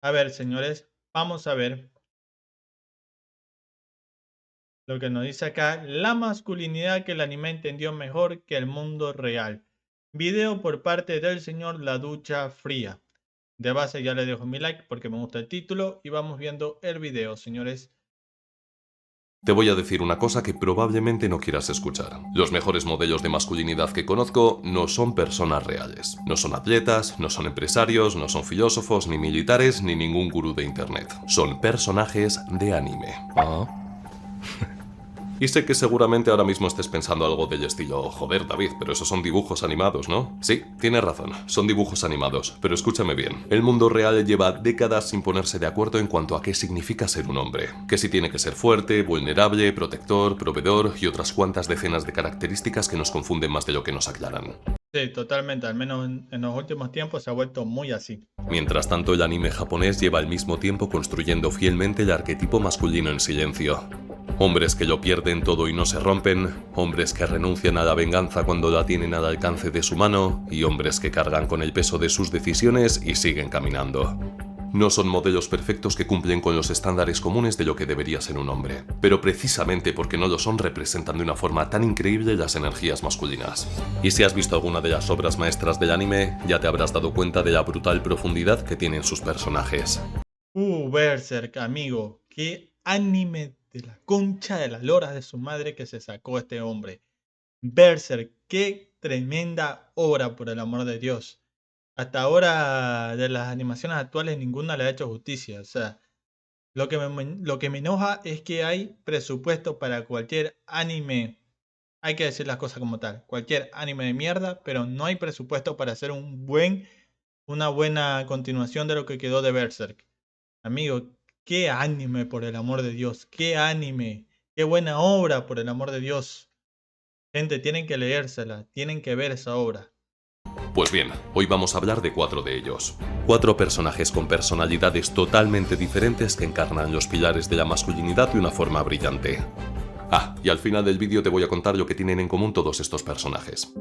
A ver, señores, vamos a ver lo que nos dice acá. La masculinidad que el anime entendió mejor que el mundo real. Video por parte del señor La Ducha Fría. De base ya le dejo mi like porque me gusta el título y vamos viendo el video, señores. Te voy a decir una cosa que probablemente no quieras escuchar. Los mejores modelos de masculinidad que conozco no son personas reales. No son atletas, no son empresarios, no son filósofos, ni militares, ni ningún gurú de internet. Son personajes de anime. Y sé que seguramente ahora mismo estés pensando algo del estilo, joder David, pero esos son dibujos animados, ¿no? Sí, tienes razón, son dibujos animados, pero escúchame bien. El mundo real lleva décadas sin ponerse de acuerdo en cuanto a qué significa ser un hombre. Que si tiene que ser fuerte, vulnerable, protector, proveedor y otras cuantas decenas de características que nos confunden más de lo que nos aclaran. Sí, totalmente, al menos en los últimos tiempos se ha vuelto muy así. Mientras tanto, el anime japonés lleva al mismo tiempo construyendo fielmente el arquetipo masculino en silencio. Hombres que lo pierden todo y no se rompen, hombres que renuncian a la venganza cuando la tienen al alcance de su mano, y hombres que cargan con el peso de sus decisiones y siguen caminando. No son modelos perfectos que cumplen con los estándares comunes de lo que debería ser un hombre, pero precisamente porque no lo son representan de una forma tan increíble las energías masculinas. Y si has visto alguna de las obras maestras del anime, ya te habrás dado cuenta de la brutal profundidad que tienen sus personajes. Berserk, amigo, qué anime de la concha de las loras de su madre que se sacó este hombre. Berserk, qué tremenda obra, por el amor de Dios. Hasta ahora, de las animaciones actuales, ninguna le ha hecho justicia. O sea, lo que me enoja es que hay presupuesto para cualquier anime. Hay que decir las cosas como tal. Cualquier anime de mierda, pero no hay presupuesto para hacer una buena continuación de lo que quedó de Berserk. Amigo, qué anime, por el amor de Dios. Qué anime. Qué buena obra, por el amor de Dios. Gente, tienen que leérsela. Tienen que ver esa obra. Pues bien, hoy vamos a hablar de 4 de ellos. 4 personajes con personalidades totalmente diferentes que encarnan los pilares de la masculinidad de una forma brillante. Ah, y al final del vídeo te voy a contar lo que tienen en común todos estos personajes.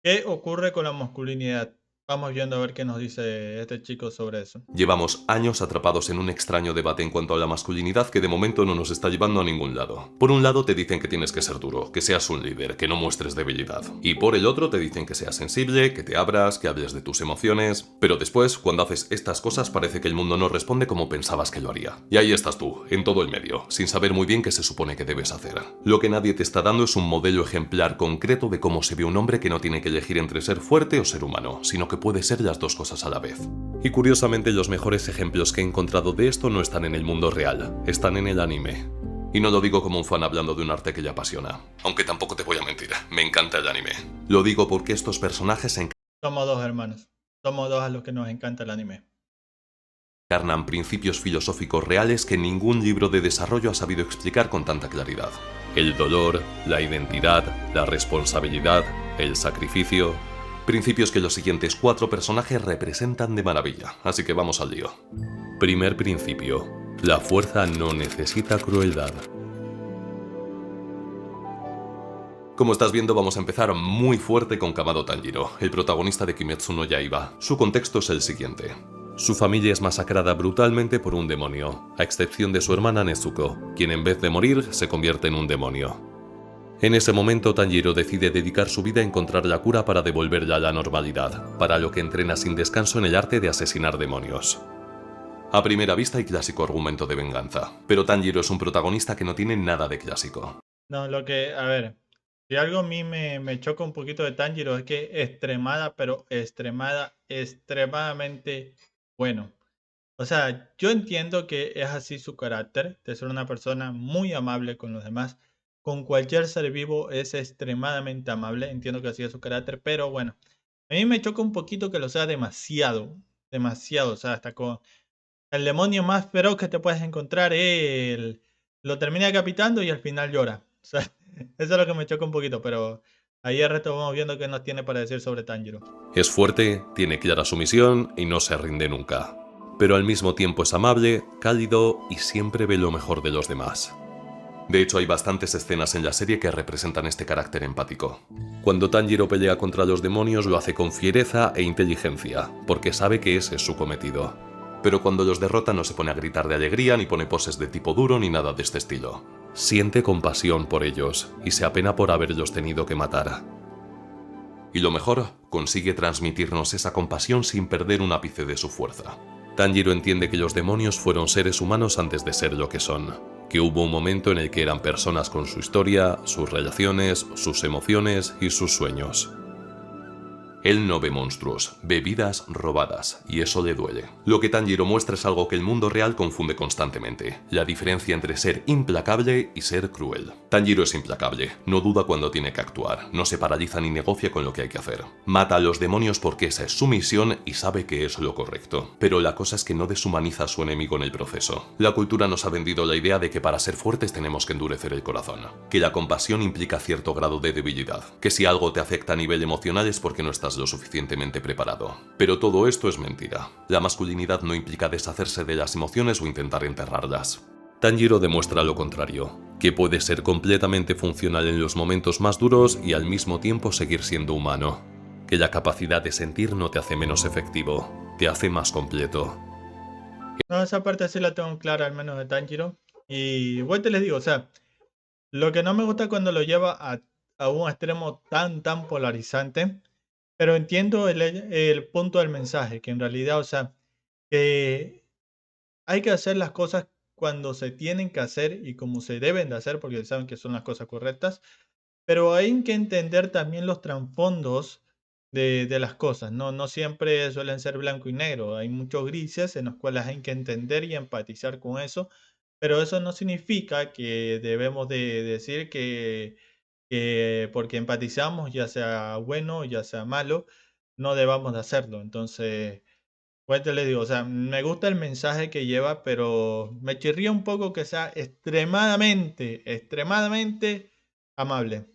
¿Qué ocurre con la masculinidad? Vamos viendo a ver qué nos dice este chico sobre eso. Llevamos años atrapados en un extraño debate en cuanto a la masculinidad que de momento no nos está llevando a ningún lado. Por un lado te dicen que tienes que ser duro, que seas un líder, que no muestres debilidad. Y por el otro te dicen que seas sensible, que te abras, que hables de tus emociones. Pero después, cuando haces estas cosas, parece que el mundo no responde como pensabas que lo haría. Y ahí estás tú, en todo el medio, sin saber muy bien qué se supone que debes hacer. Lo que nadie te está dando es un modelo ejemplar concreto de cómo se ve un hombre que no tiene que elegir entre ser fuerte o ser humano, sino que puede ser las dos cosas a la vez. Y curiosamente los mejores ejemplos que he encontrado de esto no están en el mundo real, están en el anime. Y no lo digo como un fan hablando de un arte que le apasiona, aunque tampoco te voy a mentir, me encanta el anime. Lo digo porque estos personajes Somos dos hermanos. Somos dos a los que nos encanta el anime. encarnan principios filosóficos reales que ningún libro de desarrollo ha sabido explicar con tanta claridad. El dolor, la identidad, la responsabilidad, el sacrificio. Principios que los siguientes 4 personajes representan de maravilla, así que vamos al lío. Primer principio: la fuerza no necesita crueldad. Como estás viendo, vamos a empezar muy fuerte con Kamado Tanjiro, el protagonista de Kimetsu no Yaiba. Su contexto es el siguiente. Su familia es masacrada brutalmente por un demonio, a excepción de su hermana Nezuko, quien en vez de morir se convierte en un demonio. En ese momento, Tanjiro decide dedicar su vida a encontrar la cura para devolverla a la normalidad, para lo que entrena sin descanso en el arte de asesinar demonios. A primera vista hay clásico argumento de venganza, pero Tanjiro es un protagonista que no tiene nada de clásico. No, a ver, si algo a mí me choca un poquito de Tanjiro es que extremadamente bueno. O sea, yo entiendo que es así su carácter, de ser una persona muy amable con los demás. Con cualquier ser vivo es extremadamente amable, entiendo que así es su carácter, pero bueno, a mí me choca un poquito que lo sea demasiado, demasiado, o sea, hasta con el demonio más feroz que te puedes encontrar, él lo termina decapitando y al final llora. O sea, eso es lo que me choca un poquito, pero ahí el resto vamos viendo qué nos tiene para decir sobre Tanjiro. Es fuerte, tiene clara su misión y no se rinde nunca. Pero al mismo tiempo es amable, cálido y siempre ve lo mejor de los demás. De hecho, hay bastantes escenas en la serie que representan este carácter empático. Cuando Tanjiro pelea contra los demonios lo hace con fiereza e inteligencia, porque sabe que ese es su cometido. Pero cuando los derrota no se pone a gritar de alegría, ni pone poses de tipo duro, ni nada de este estilo. Siente compasión por ellos, y se apena por haberlos tenido que matar. Y lo mejor, consigue transmitirnos esa compasión sin perder un ápice de su fuerza. Tanjiro entiende que los demonios fueron seres humanos antes de ser lo que son, que hubo un momento en el que eran personas con su historia, sus relaciones, sus emociones y sus sueños. Él no ve monstruos, ve vidas robadas, y eso le duele. Lo que Tanjiro muestra es algo que el mundo real confunde constantemente, la diferencia entre ser implacable y ser cruel. Tanjiro es implacable, no duda cuando tiene que actuar, no se paraliza ni negocia con lo que hay que hacer. Mata a los demonios porque esa es su misión y sabe que es lo correcto. Pero la cosa es que no deshumaniza a su enemigo en el proceso. La cultura nos ha vendido la idea de que para ser fuertes tenemos que endurecer el corazón, que la compasión implica cierto grado de debilidad, que si algo te afecta a nivel emocional es porque no estás lo suficientemente preparado. Pero todo esto es mentira. La masculinidad no implica deshacerse de las emociones o intentar enterrarlas. Tanjiro demuestra lo contrario, que puede ser completamente funcional en los momentos más duros y al mismo tiempo seguir siendo humano. Que la capacidad de sentir no te hace menos efectivo, te hace más completo. No, esa parte sí la tengo clara, al menos de Tanjiro. Y bueno, te les digo, o sea, lo que no me gusta cuando lo lleva a un extremo tan polarizante, pero entiendo el punto del mensaje, que en realidad, o sea, que hay que hacer las cosas cuando se tienen que hacer y como se deben de hacer, porque saben que son las cosas correctas, pero hay que entender también los trasfondos de las cosas, ¿no? No siempre suelen ser blanco y negro, hay muchos grises en los cuales hay que entender y empatizar con eso, pero eso no significa que debemos de decir que porque empatizamos, ya sea bueno o ya sea malo, no debamos de hacerlo. Entonces, pues te le digo, o sea, me gusta el mensaje que lleva, pero me chirría un poco que sea extremadamente amable.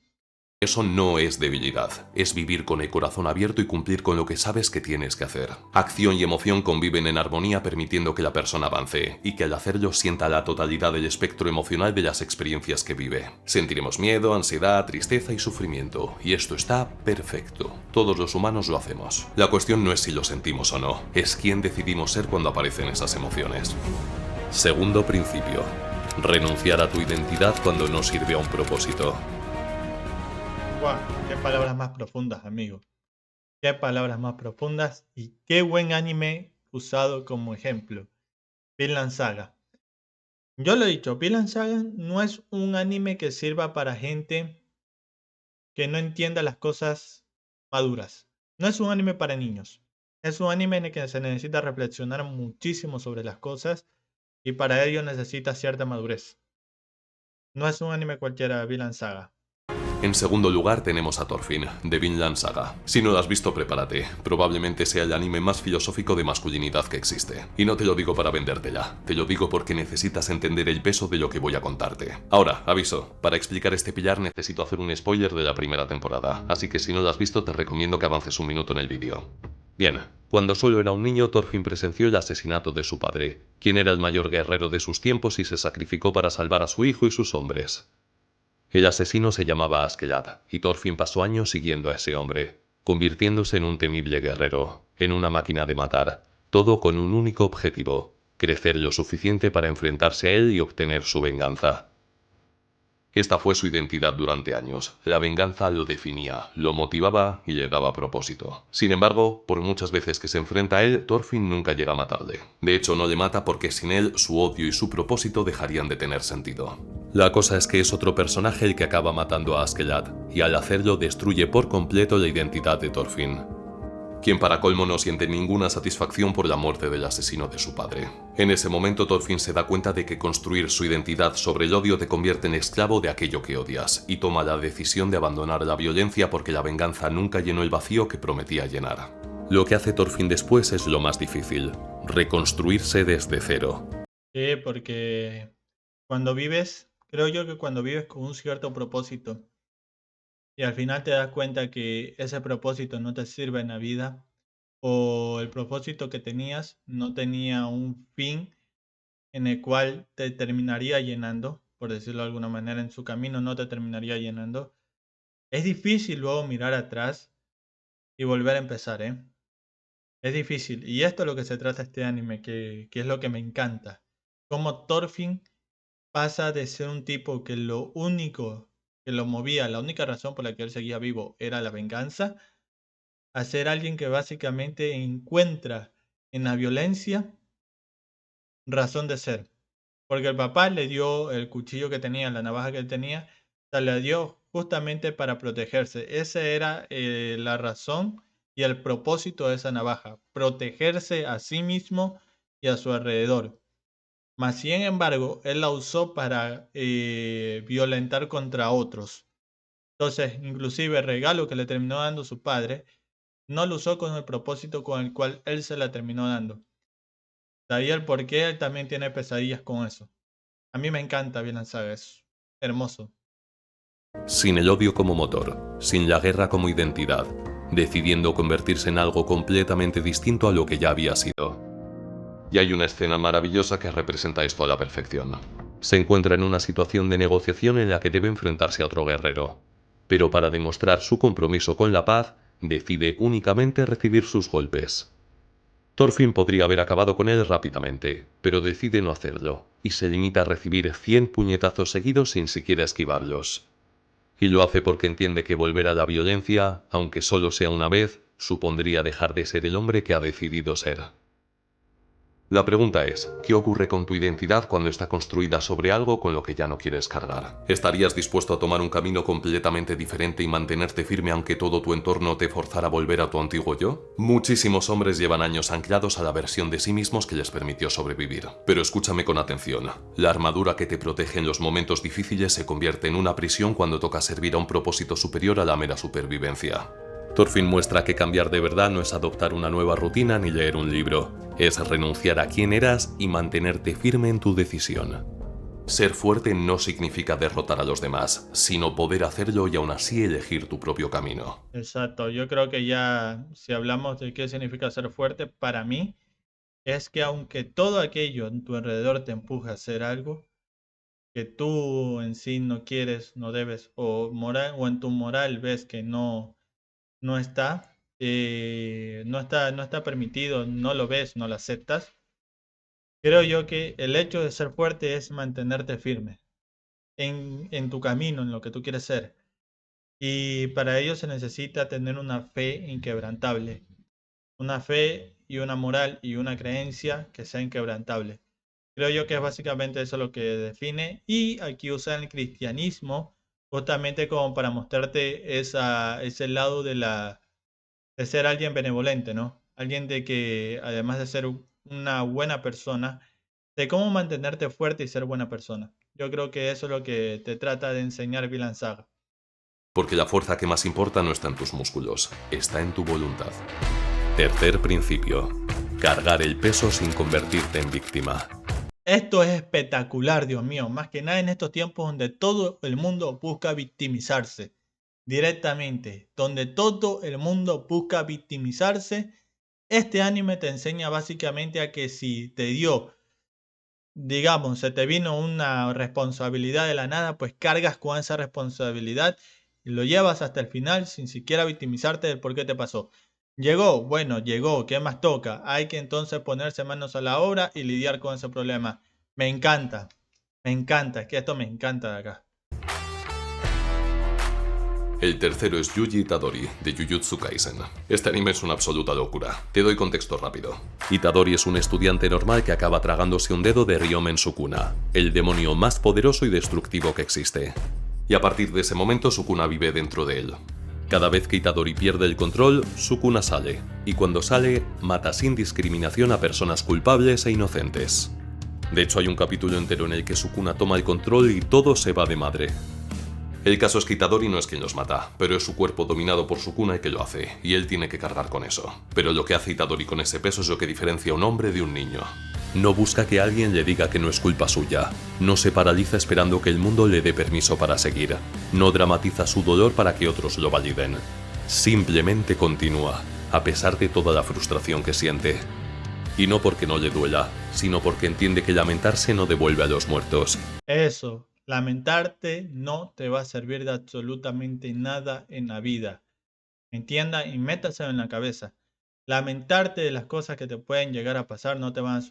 Eso no es debilidad, es vivir con el corazón abierto y cumplir con lo que sabes que tienes que hacer. Acción y emoción conviven en armonía permitiendo que la persona avance y que al hacerlo sienta la totalidad del espectro emocional de las experiencias que vive. Sentiremos miedo, ansiedad, tristeza y sufrimiento, y esto está perfecto. Todos los humanos lo hacemos. La cuestión no es si lo sentimos o no, es quién decidimos ser cuando aparecen esas emociones. Segundo principio. Renunciar a tu identidad cuando no sirve a un propósito. ¡Guau! Qué palabras más profundas, amigo. Qué palabras más profundas y qué buen anime usado como ejemplo. Vinland Saga. Yo lo he dicho, Vinland Saga no es un anime que sirva para gente que no entienda las cosas maduras. No es un anime para niños. Es un anime en el que se necesita reflexionar muchísimo sobre las cosas y para ello necesita cierta madurez. No es un anime cualquiera, Vinland Saga. En segundo lugar tenemos a Thorfinn, de Vinland Saga. Si no lo has visto, prepárate. Probablemente sea el anime más filosófico de masculinidad que existe. Y no te lo digo para vendértela, te lo digo porque necesitas entender el peso de lo que voy a contarte. Ahora, aviso, para explicar este pillar necesito hacer un spoiler de la primera temporada, así que si no lo has visto te recomiendo que avances un minuto en el vídeo. Bien, cuando solo era un niño, Thorfinn presenció el asesinato de su padre, quien era el mayor guerrero de sus tiempos y se sacrificó para salvar a su hijo y sus hombres. El asesino se llamaba Askeladd, y Thorfinn pasó años siguiendo a ese hombre, convirtiéndose en un temible guerrero, en una máquina de matar, todo con un único objetivo: crecer lo suficiente para enfrentarse a él y obtener su venganza. Esta fue su identidad durante años. La venganza lo definía, lo motivaba y le daba propósito. Sin embargo, por muchas veces que se enfrenta a él, Thorfinn nunca llega a matarle. De hecho, no le mata porque sin él, su odio y su propósito dejarían de tener sentido. La cosa es que es otro personaje el que acaba matando a Askeladd, y al hacerlo destruye por completo la identidad de Thorfinn, quien para colmo no siente ninguna satisfacción por la muerte del asesino de su padre. En ese momento Thorfinn se da cuenta de que construir su identidad sobre el odio te convierte en esclavo de aquello que odias, y toma la decisión de abandonar la violencia porque la venganza nunca llenó el vacío que prometía llenar. Lo que hace Thorfinn después es lo más difícil: reconstruirse desde cero. Sí, porque cuando vives, creo yo que cuando vives con un cierto propósito y al final te das cuenta que ese propósito no te sirve en la vida o el propósito que tenías no tenía un fin en el cual te terminaría llenando, por decirlo de alguna manera, en su camino no te terminaría llenando. Es difícil luego mirar atrás y volver a empezar, ¿eh? Es difícil. Y esto es lo que se trata este anime, que es lo que me encanta. Como Thorfinn pasa de ser un tipo que lo único que lo movía, la única razón por la que él seguía vivo era la venganza, a ser alguien que básicamente encuentra en la violencia razón de ser. Porque el papá le dio el cuchillo que tenía, la navaja que él tenía, se la dio justamente para protegerse. Esa era la razón y el propósito de esa navaja, protegerse a sí mismo y a su alrededor. Mas, sin embargo, él la usó para violentar contra otros. Entonces, inclusive el regalo que le terminó dando su padre, no lo usó con el propósito con el cual él se la terminó dando. De ahí el por qué él también tiene pesadillas con eso. A mí me encanta Vinland Saga, es hermoso. Sin el odio como motor, sin la guerra como identidad, decidiendo convertirse en algo completamente distinto a lo que ya había sido. Y hay una escena maravillosa que representa esto a la perfección. Se encuentra en una situación de negociación en la que debe enfrentarse a otro guerrero, pero para demostrar su compromiso con la paz, decide únicamente recibir sus golpes. Thorfinn podría haber acabado con él rápidamente, pero decide no hacerlo, y se limita a recibir 100 puñetazos seguidos sin siquiera esquivarlos. Y lo hace porque entiende que volver a la violencia, aunque solo sea una vez, supondría dejar de ser el hombre que ha decidido ser. La pregunta es, ¿qué ocurre con tu identidad cuando está construida sobre algo con lo que ya no quieres cargar? ¿Estarías dispuesto a tomar un camino completamente diferente y mantenerte firme aunque todo tu entorno te forzara a volver a tu antiguo yo? Muchísimos hombres llevan años anclados a la versión de sí mismos que les permitió sobrevivir. Pero escúchame con atención. La armadura que te protege en los momentos difíciles se convierte en una prisión cuando toca servir a un propósito superior a la mera supervivencia. Thorfinn muestra que cambiar de verdad no es adoptar una nueva rutina ni leer un libro, es renunciar a quién eras y mantenerte firme en tu decisión. Ser fuerte no significa derrotar a los demás, sino poder hacerlo y aún así elegir tu propio camino. Exacto, yo creo que ya si hablamos de qué significa ser fuerte, para mí es que aunque todo aquello en tu alrededor te empuje a hacer algo que tú en sí no quieres, no debes, o en tu moral ves que no está, no está permitido, no lo ves, no lo aceptas. Creo yo que el hecho de ser fuerte es mantenerte firme en tu camino, en lo que tú quieres ser. Y para ello se necesita tener una fe inquebrantable, una fe y una moral y una creencia que sea inquebrantable. Creo yo que es básicamente eso lo que define, y aquí usa el cristianismo justamente como para mostrarte ese lado de ser alguien benevolente, ¿no? Alguien de que, además de ser una buena persona, de cómo mantenerte fuerte y ser buena persona. Yo creo que eso es lo que te trata de enseñar Vinland Saga. Porque la fuerza que más importa no está en tus músculos, está en tu voluntad. Tercer principio. Cargar el peso sin convertirte en víctima. Esto es espectacular, Dios mío, más que nada en estos tiempos donde todo el mundo busca victimizarse directamente, donde todo el mundo busca victimizarse. Este anime te enseña básicamente a que si te dio, digamos, se te vino una responsabilidad de la nada, pues cargas con esa responsabilidad y lo llevas hasta el final sin siquiera victimizarte del por qué te pasó. Llegó, bueno, llegó, ¿qué más toca? Hay que entonces ponerse manos a la obra y lidiar con ese problema. Me encanta, es que esto me encanta de acá. El tercero es Yuji Itadori, de Jujutsu Kaisen. Este anime es una absoluta locura. Te doy contexto rápido. Itadori es un estudiante normal que acaba tragándose un dedo de Ryomen Sukuna, el demonio más poderoso y destructivo que existe. Y a partir de ese momento Sukuna vive dentro de él. Cada vez que Itadori pierde el control, Sukuna sale, y cuando sale, mata sin discriminación a personas culpables e inocentes. De hecho, hay un capítulo entero en el que Sukuna toma el control y todo se va de madre. El caso es que Itadori no es quien los mata, pero es su cuerpo dominado por Sukuna el que lo hace, y él tiene que cargar con eso. Pero lo que hace Itadori con ese peso es lo que diferencia a un hombre de un niño. No busca que alguien le diga que no es culpa suya, no se paraliza esperando que el mundo le dé permiso para seguir, no dramatiza su dolor para que otros lo validen. Simplemente continúa, a pesar de toda la frustración que siente. Y no porque no le duela, sino porque entiende que lamentarse no devuelve a los muertos. Eso, Lamentarte no te va a servir de absolutamente nada en la vida. Entienda y métaselo en la cabeza. Lamentarte de las cosas que te pueden llegar a pasar no te van a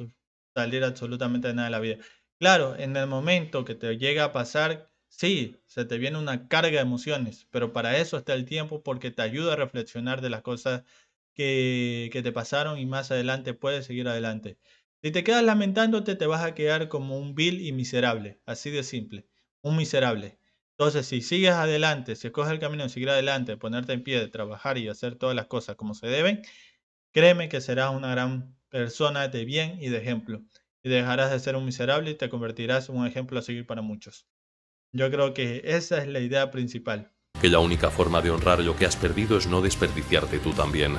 salir absolutamente de nada de la vida. Claro, en el momento que te llega a pasar, sí, se te viene una carga de emociones, pero para eso está el tiempo porque te ayuda a reflexionar de las cosas que te pasaron y más adelante puedes seguir adelante. Si te quedas lamentándote, te vas a quedar como un vil y miserable, así de simple, un miserable. Entonces, si sigues adelante, si escoges el camino de seguir adelante, de ponerte en pie, de trabajar y hacer todas las cosas como se deben, créeme que serás una gran persona de bien y de ejemplo. Y dejarás de ser un miserable y te convertirás en un ejemplo a seguir para muchos. Yo creo que esa es la idea principal. Que la única forma de honrar lo que has perdido es no desperdiciarte tú también.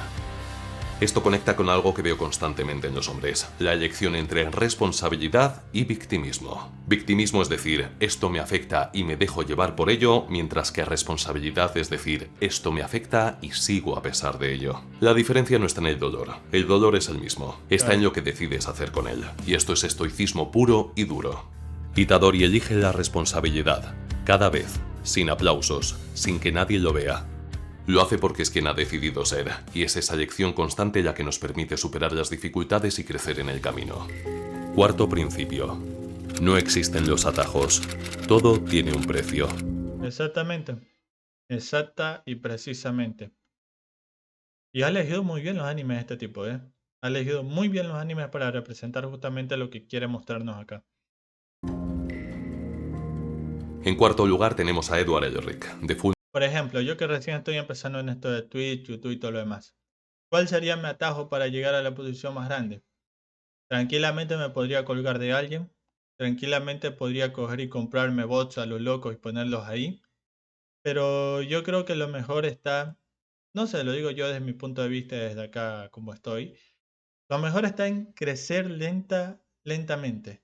Esto conecta con algo que veo constantemente en los hombres, la elección entre responsabilidad y victimismo. Victimismo es decir, esto me afecta y me dejo llevar por ello, mientras que responsabilidad es decir, esto me afecta y sigo a pesar de ello. La diferencia no está en el dolor es el mismo, está en lo que decides hacer con él, y esto es estoicismo puro y duro. Itadori elige la responsabilidad, cada vez, sin aplausos, sin que nadie lo vea. Lo hace porque es quien ha decidido ser, y es esa elección constante la que nos permite superar las dificultades y crecer en el camino. Cuarto principio. No existen los atajos. Todo tiene un precio. Exactamente. Exacta y precisamente. Y ha elegido muy bien los animes de este tipo, ¿eh? Ha elegido muy bien los animes para representar justamente lo que quiere mostrarnos acá. En cuarto lugar tenemos a Edward Elric, de Full. Por ejemplo, yo que recién estoy empezando en esto de Twitch, YouTube y todo lo demás. ¿Cuál sería mi atajo para llegar a la posición más grande? Tranquilamente me podría colgar de alguien. Tranquilamente podría coger y comprarme bots a los locos y ponerlos ahí. Pero yo creo que lo mejor está, no sé, lo digo yo desde mi punto de vista, desde acá como estoy. Lo mejor está en crecer lentamente.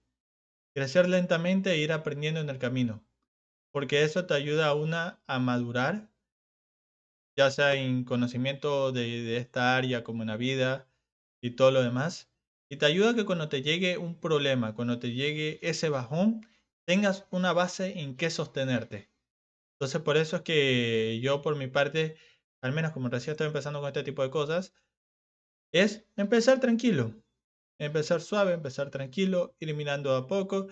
Crecer lentamente e ir aprendiendo en el camino. Porque eso te ayuda a madurar, ya sea en conocimiento de esta área como en la vida y todo lo demás. Y te ayuda a que cuando te llegue un problema, cuando te llegue ese bajón, tengas una base en que sostenerte. Entonces por eso es que yo por mi parte, al menos como recién estoy empezando con este tipo de cosas, es empezar tranquilo. Empezar suave, empezar tranquilo, ir mirando a poco.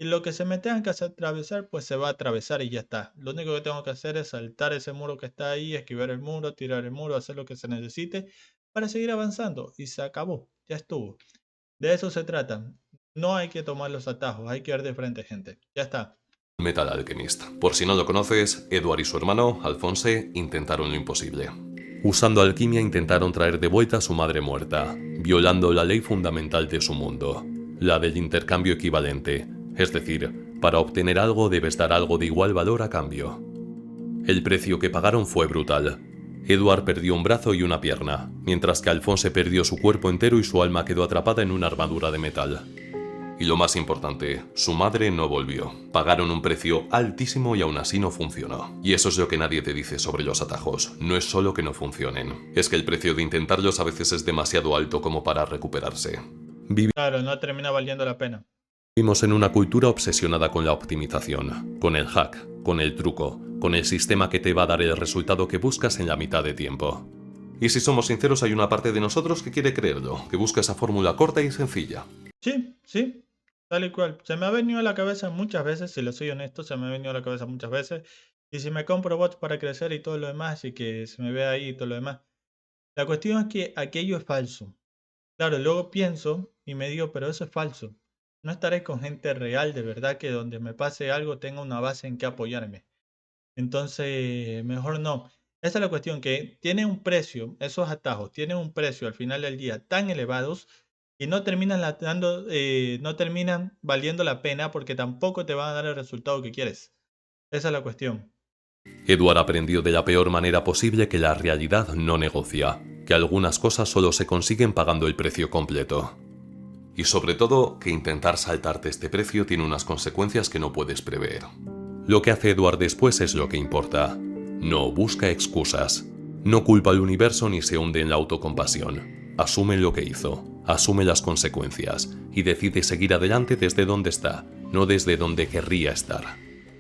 Y lo que se me tenga que hacer atravesar, pues se va a atravesar y ya está. Lo único que tengo que hacer es saltar ese muro que está ahí, esquivar el muro, tirar el muro, hacer lo que se necesite para seguir avanzando. Y se acabó, ya estuvo. De eso se trata. No hay que tomar los atajos, hay que ir de frente, gente. Ya está. Metal Alchemist. Por si no lo conoces, Edward y su hermano, Alphonse, intentaron lo imposible. Usando alquimia intentaron traer de vuelta a su madre muerta, violando la ley fundamental de su mundo, la del intercambio equivalente, es decir, para obtener algo debes dar algo de igual valor a cambio. El precio que pagaron fue brutal. Edward perdió un brazo y una pierna, mientras que Alphonse perdió su cuerpo entero y su alma quedó atrapada en una armadura de metal. Y lo más importante, su madre no volvió. Pagaron un precio altísimo y aún así no funcionó. Y eso es lo que nadie te dice sobre los atajos. No es solo que no funcionen, es que el precio de intentarlos a veces es demasiado alto como para recuperarse. Claro, no termina valiendo la pena. Vivimos en una cultura obsesionada con la optimización, con el hack, con el truco, con el sistema que te va a dar el resultado que buscas en la mitad de tiempo. Y si somos sinceros, hay una parte de nosotros que quiere creerlo, que busca esa fórmula corta y sencilla. Sí, sí, tal y cual. Se me ha venido a la cabeza muchas veces, si lo soy honesto, se me ha venido a la cabeza muchas veces. Y si me compro bots para crecer y todo lo demás, y que se me vea ahí y todo lo demás. La cuestión es que aquello es falso. Claro, luego pienso y me digo, pero eso es falso. No estaré con gente real, de verdad, que donde me pase algo tenga una base en que apoyarme. Entonces, mejor no. Esa es la cuestión, que tiene un precio, esos atajos tienen un precio al final del día tan elevados y no terminan, no terminan valiendo la pena porque tampoco te van a dar el resultado que quieres. Esa es la cuestión. Edward aprendió de la peor manera posible que la realidad no negocia, que algunas cosas solo se consiguen pagando el precio completo. Y sobre todo, que intentar saltarte este precio tiene unas consecuencias que no puedes prever. Lo que hace Edward después es lo que importa. No busca excusas. No culpa al universo ni se hunde en la autocompasión. Asume lo que hizo, asume las consecuencias y decide seguir adelante desde donde está, no desde donde querría estar.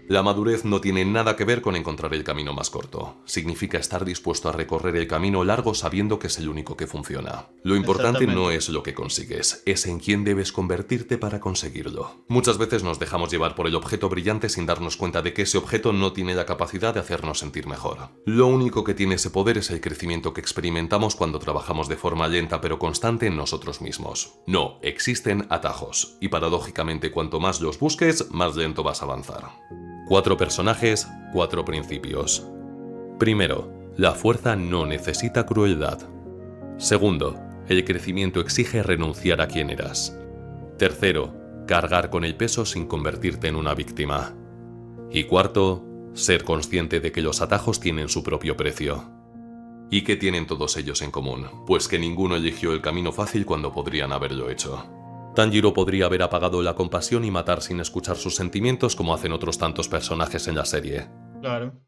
La madurez no tiene nada que ver con encontrar el camino más corto. Significa estar dispuesto a recorrer el camino largo sabiendo que es el único que funciona. Lo importante no Exactamente. es lo que consigues, es en quién debes convertirte para conseguirlo. Muchas veces nos dejamos llevar por el objeto brillante sin darnos cuenta de que ese objeto no tiene la capacidad de hacernos sentir mejor. Lo único que tiene ese poder es el crecimiento que experimentamos cuando trabajamos de forma lenta pero constante en nosotros mismos. No, existen atajos, y paradójicamente cuanto más los busques, más lento vas a avanzar. 4 personajes, 4 principios. Primero, la fuerza no necesita crueldad. Segundo, el crecimiento exige renunciar a quien eras. Tercero, cargar con el peso sin convertirte en una víctima. Y cuarto, ser consciente de que los atajos tienen su propio precio. ¿Y qué tienen todos ellos en común? Pues que ninguno eligió el camino fácil cuando podrían haberlo hecho. Tanjiro podría haber apagado la compasión y matar sin escuchar sus sentimientos como hacen otros tantos personajes en la serie. Claro,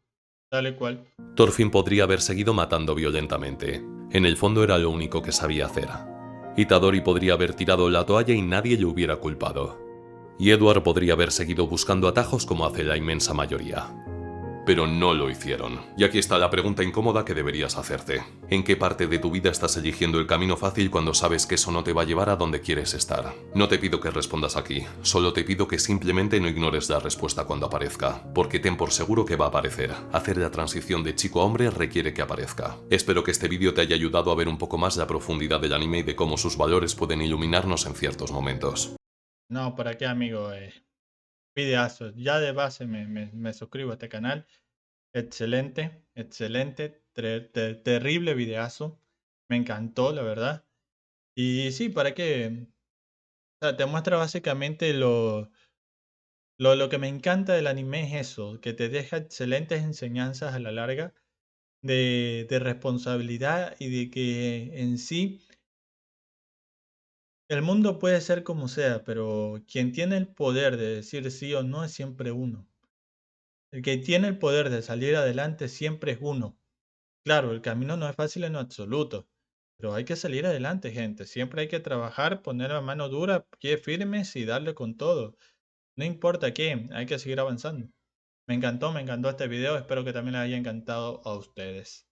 tal cual. Thorfinn podría haber seguido matando violentamente. En el fondo era lo único que sabía hacer. Itadori podría haber tirado la toalla y nadie le hubiera culpado. Y Edward podría haber seguido buscando atajos como hace la inmensa mayoría. Pero no lo hicieron. Y aquí está la pregunta incómoda que deberías hacerte. ¿En qué parte de tu vida estás eligiendo el camino fácil cuando sabes que eso no te va a llevar a donde quieres estar? No te pido que respondas aquí, solo te pido que simplemente no ignores la respuesta cuando aparezca, porque ten por seguro que va a aparecer. Hacer la transición de chico a hombre requiere que aparezca. Espero que este vídeo te haya ayudado a ver un poco más la profundidad del anime y de cómo sus valores pueden iluminarnos en ciertos momentos. No, ¿para qué, amigo? Videazo. Ya de base me suscribo a este canal. Excelente, excelente, terrible videazo. Me encantó, la verdad. Y sí, ¿para qué? O sea, te muestra básicamente lo que me encanta del anime es eso, que te deja excelentes enseñanzas a la larga de responsabilidad y de que en sí el mundo puede ser como sea, pero quien tiene el poder de decir sí o no es siempre uno. El que tiene el poder de salir adelante siempre es uno. Claro, el camino no es fácil en lo absoluto, pero hay que salir adelante, gente. Siempre hay que trabajar, poner la mano dura, pies firmes y darle con todo. No importa qué, hay que seguir avanzando. Me encantó este video. Espero que también les haya encantado a ustedes.